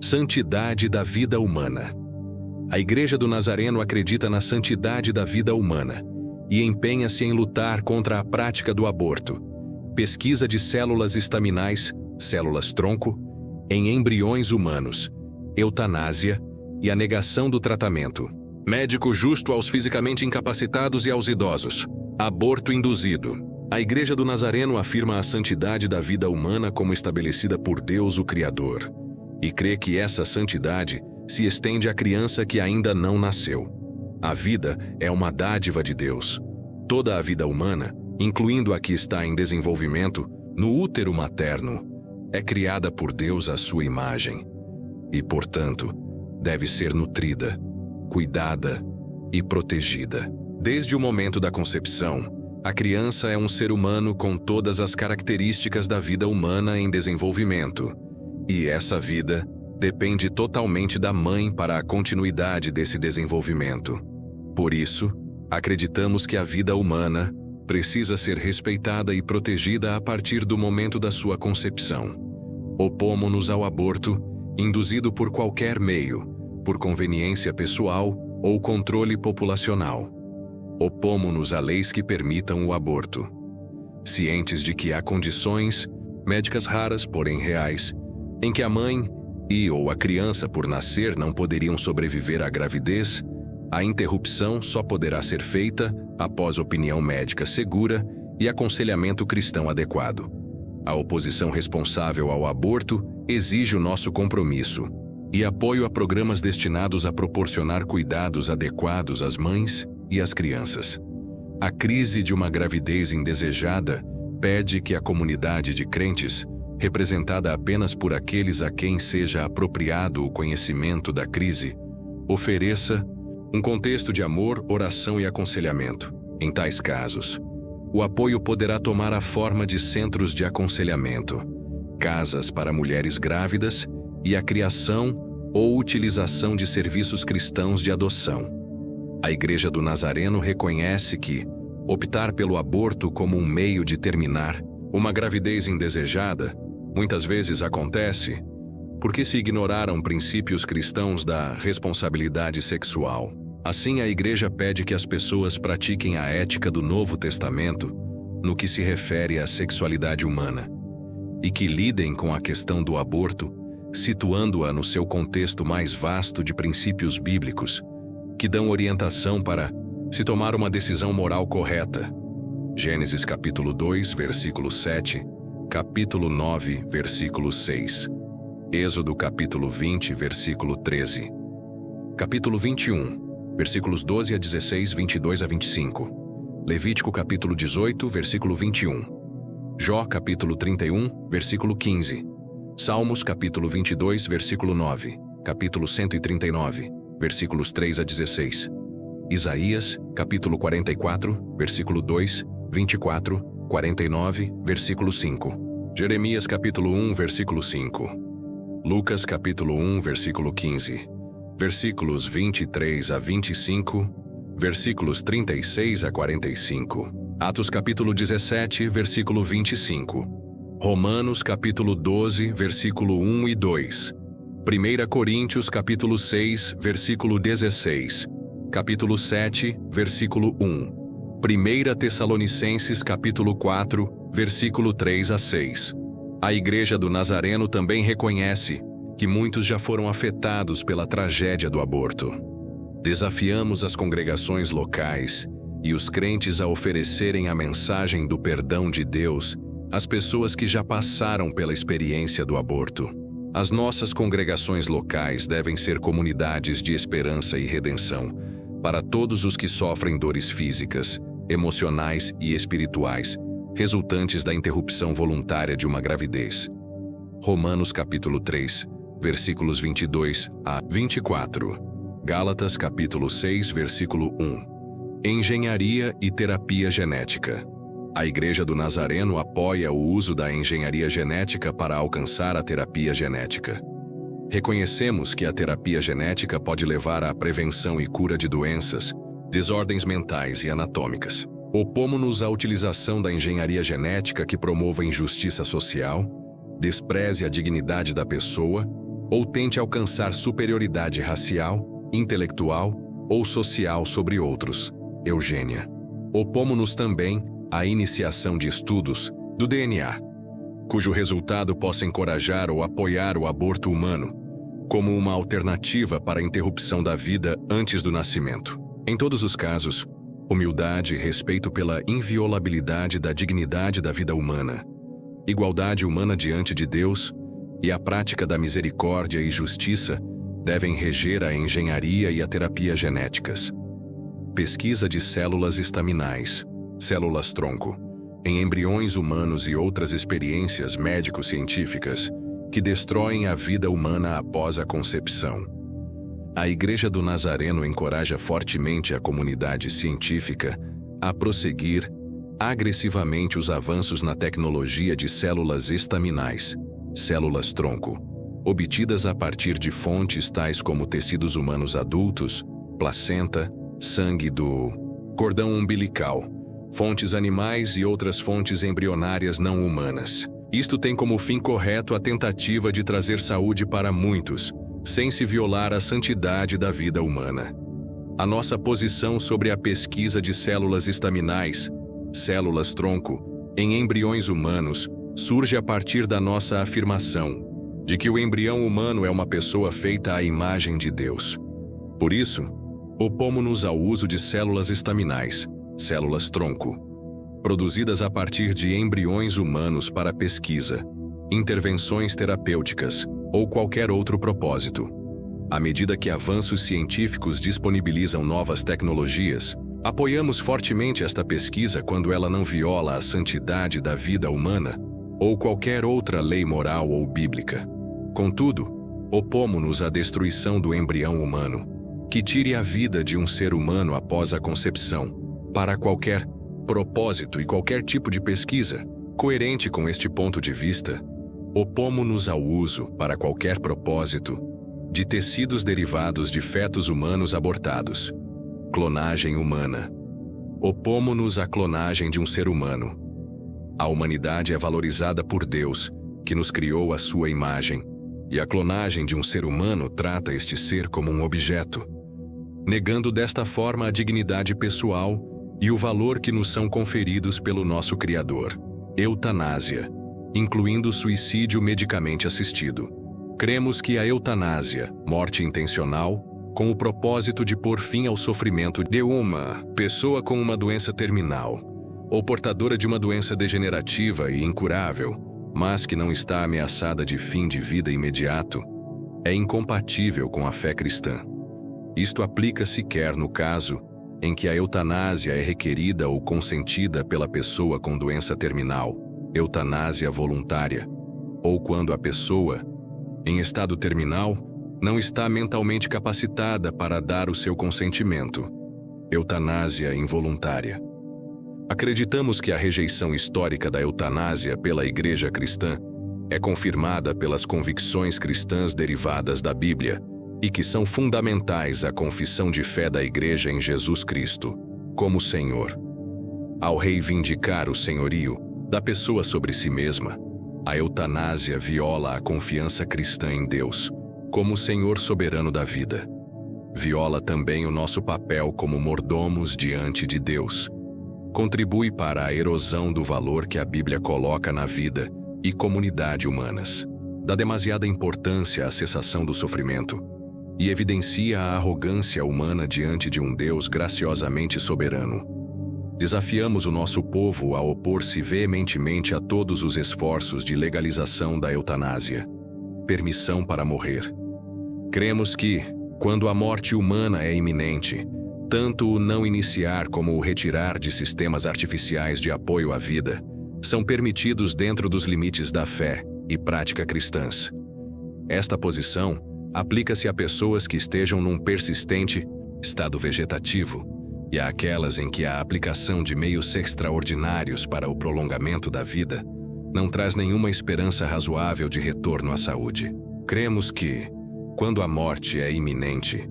Santidade da vida humana. A Igreja do Nazareno acredita na santidade da vida humana e empenha-se em lutar contra a prática do aborto, pesquisa de células estaminais, células-tronco, em embriões humanos, eutanásia e a negação do tratamento. Médico justo aos fisicamente incapacitados e aos idosos. Aborto induzido. A Igreja do Nazareno afirma a santidade da vida humana como estabelecida por Deus, o Criador, e crê que essa santidade se estende à criança que ainda não nasceu. A vida é uma dádiva de Deus. Toda a vida humana, incluindo a que está em desenvolvimento, no útero materno, é criada por Deus à sua imagem e, portanto, deve ser nutrida, cuidada e protegida. Desde o momento da concepção, a criança é um ser humano com todas as características da vida humana em desenvolvimento, e essa vida depende totalmente da mãe para a continuidade desse desenvolvimento. Por isso, acreditamos que a vida humana precisa ser respeitada e protegida a partir do momento da sua concepção. Opomos-nos ao aborto, induzido por qualquer meio, por conveniência pessoal ou controle populacional. Opomos-nos a leis que permitam o aborto. Cientes de que há condições, médicas raras, porém reais, em que a mãe ou a criança por nascer não poderiam sobreviver à gravidez, a interrupção só poderá ser feita após opinião médica segura e aconselhamento cristão adequado. A oposição responsável ao aborto exige o nosso compromisso e apoio a programas destinados a proporcionar cuidados adequados às mães e às crianças. A crise de uma gravidez indesejada pede que a comunidade de crentes, representada apenas por aqueles a quem seja apropriado o conhecimento da crise, ofereça um contexto de amor, oração e aconselhamento. Em tais casos, o apoio poderá tomar a forma de centros de aconselhamento, casas para mulheres grávidas e a criação ou utilização de serviços cristãos de adoção. A Igreja do Nazareno reconhece que optar pelo aborto como um meio de terminar uma gravidez indesejada muitas vezes acontece porque se ignoraram princípios cristãos da responsabilidade sexual. Assim, a Igreja pede que as pessoas pratiquem a ética do Novo Testamento no que se refere à sexualidade humana e que lidem com a questão do aborto, situando-a no seu contexto mais vasto de princípios bíblicos que dão orientação para se tomar uma decisão moral correta. Gênesis capítulo 2, versículo 7, capítulo 9, versículo 6. Êxodo capítulo 20, versículo 13. Capítulo 21, versículos 12 a 16, 22 a 25. Levítico capítulo 18, versículo 21. Jó capítulo 31, versículo 15. Salmos capítulo 22, versículo 9. Capítulo 139, versículos 3 a 16. Isaías capítulo 44, versículo 2, 24, 49, versículo 5. Jeremias capítulo 1, versículo 5. Lucas capítulo 1, versículo 15. Versículos 23 a 25, versículos 36 a 45. Atos capítulo 17, versículo 25. Romanos capítulo 12, versículo 1 e 2. 1 Coríntios capítulo 6, versículo 16. Capítulo 7, versículo 1. 1 Tessalonicenses capítulo 4, versículo 3 a 6. A Igreja do Nazareno também reconhece que muitos já foram afetados pela tragédia do aborto. Desafiamos as congregações locais e os crentes a oferecerem a mensagem do perdão de Deus às pessoas que já passaram pela experiência do aborto. As nossas congregações locais devem ser comunidades de esperança e redenção para todos os que sofrem dores físicas, emocionais e espirituais resultantes da interrupção voluntária de uma gravidez. Romanos capítulo 3, versículos 22 a 24. Gálatas capítulo 6, versículo 1. Engenharia e terapia genética. A Igreja do Nazareno apoia o uso da engenharia genética para alcançar a terapia genética. Reconhecemos que a terapia genética pode levar à prevenção e cura de doenças, desordens mentais e anatômicas. Opomos-nos à utilização da engenharia genética que promova injustiça social, despreze a dignidade da pessoa ou tente alcançar superioridade racial, intelectual ou social sobre outros. Eugênia. Opomos-nos também à iniciação de estudos do DNA, cujo resultado possa encorajar ou apoiar o aborto humano, como uma alternativa para a interrupção da vida antes do nascimento. Em todos os casos, humildade e respeito pela inviolabilidade da dignidade da vida humana, igualdade humana diante de Deus e a prática da misericórdia e justiça devem reger a engenharia e a terapia genéticas. Pesquisa de células estaminais, células-tronco, em embriões humanos e outras experiências médico-científicas que destroem a vida humana após a concepção. A Igreja do Nazareno encoraja fortemente a comunidade científica a prosseguir agressivamente os avanços na tecnologia de células estaminais, células-tronco, obtidas a partir de fontes tais como tecidos humanos adultos, placenta, sangue do cordão umbilical, fontes animais e outras fontes embrionárias não humanas. Isto tem como fim correto a tentativa de trazer saúde para muitos, sem se violar a santidade da vida humana. A nossa posição sobre a pesquisa de células estaminais, células-tronco, em embriões humanos, surge a partir da nossa afirmação de que o embrião humano é uma pessoa feita à imagem de Deus. Por isso, opomos-nos ao uso de células estaminais, células-tronco, produzidas a partir de embriões humanos para pesquisa, intervenções terapêuticas ou qualquer outro propósito. À medida que avanços científicos disponibilizam novas tecnologias, apoiamos fortemente esta pesquisa quando ela não viola a santidade da vida humana ou qualquer outra lei moral ou bíblica. Contudo, opomos-nos à destruição do embrião humano, que tire a vida de um ser humano após a concepção, para qualquer propósito e qualquer tipo de pesquisa. Coerente com este ponto de vista, opomos-nos ao uso, para qualquer propósito, de tecidos derivados de fetos humanos abortados. Clonagem humana. Opomos-nos à clonagem de um ser humano. A humanidade é valorizada por Deus, que nos criou à sua imagem, e a clonagem de um ser humano trata este ser como um objeto, negando desta forma a dignidade pessoal e o valor que nos são conferidos pelo nosso Criador. Eutanásia, incluindo suicídio medicamente assistido. Cremos que a eutanásia, morte intencional, com o propósito de pôr fim ao sofrimento de uma pessoa com uma doença terminal, ou portadora de uma doença degenerativa e incurável, mas que não está ameaçada de fim de vida imediato, é incompatível com a fé cristã. Isto aplica-se quer no caso em que a eutanásia é requerida ou consentida pela pessoa com doença terminal, eutanásia voluntária, ou quando a pessoa, em estado terminal, não está mentalmente capacitada para dar o seu consentimento, eutanásia involuntária. Acreditamos que a rejeição histórica da eutanásia pela Igreja cristã é confirmada pelas convicções cristãs derivadas da Bíblia e que são fundamentais à confissão de fé da Igreja em Jesus Cristo, como Senhor. Ao reivindicar o senhorio da pessoa sobre si mesma, a eutanásia viola a confiança cristã em Deus, como Senhor soberano da vida. Viola também o nosso papel como mordomos diante de Deus. Contribui para a erosão do valor que a Bíblia coloca na vida e comunidade humanas. Dá demasiada importância à cessação do sofrimento e evidencia a arrogância humana diante de um Deus graciosamente soberano. Desafiamos o nosso povo a opor-se veementemente a todos os esforços de legalização da eutanásia. Permissão para morrer. Cremos que, quando a morte humana é iminente, tanto o não iniciar como o retirar de sistemas artificiais de apoio à vida são permitidos dentro dos limites da fé e prática cristãs. Esta posição aplica-se a pessoas que estejam num persistente estado vegetativo e àquelas em que a aplicação de meios extraordinários para o prolongamento da vida não traz nenhuma esperança razoável de retorno à saúde. Cremos que, quando a morte é iminente,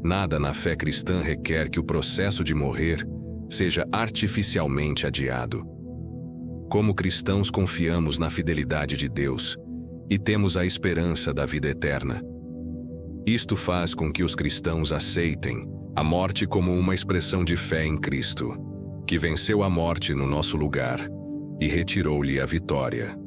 nada na fé cristã requer que o processo de morrer seja artificialmente adiado. Como cristãos, confiamos na fidelidade de Deus e temos a esperança da vida eterna. Isto faz com que os cristãos aceitem a morte como uma expressão de fé em Cristo, que venceu a morte no nosso lugar e retirou-lhe a vitória.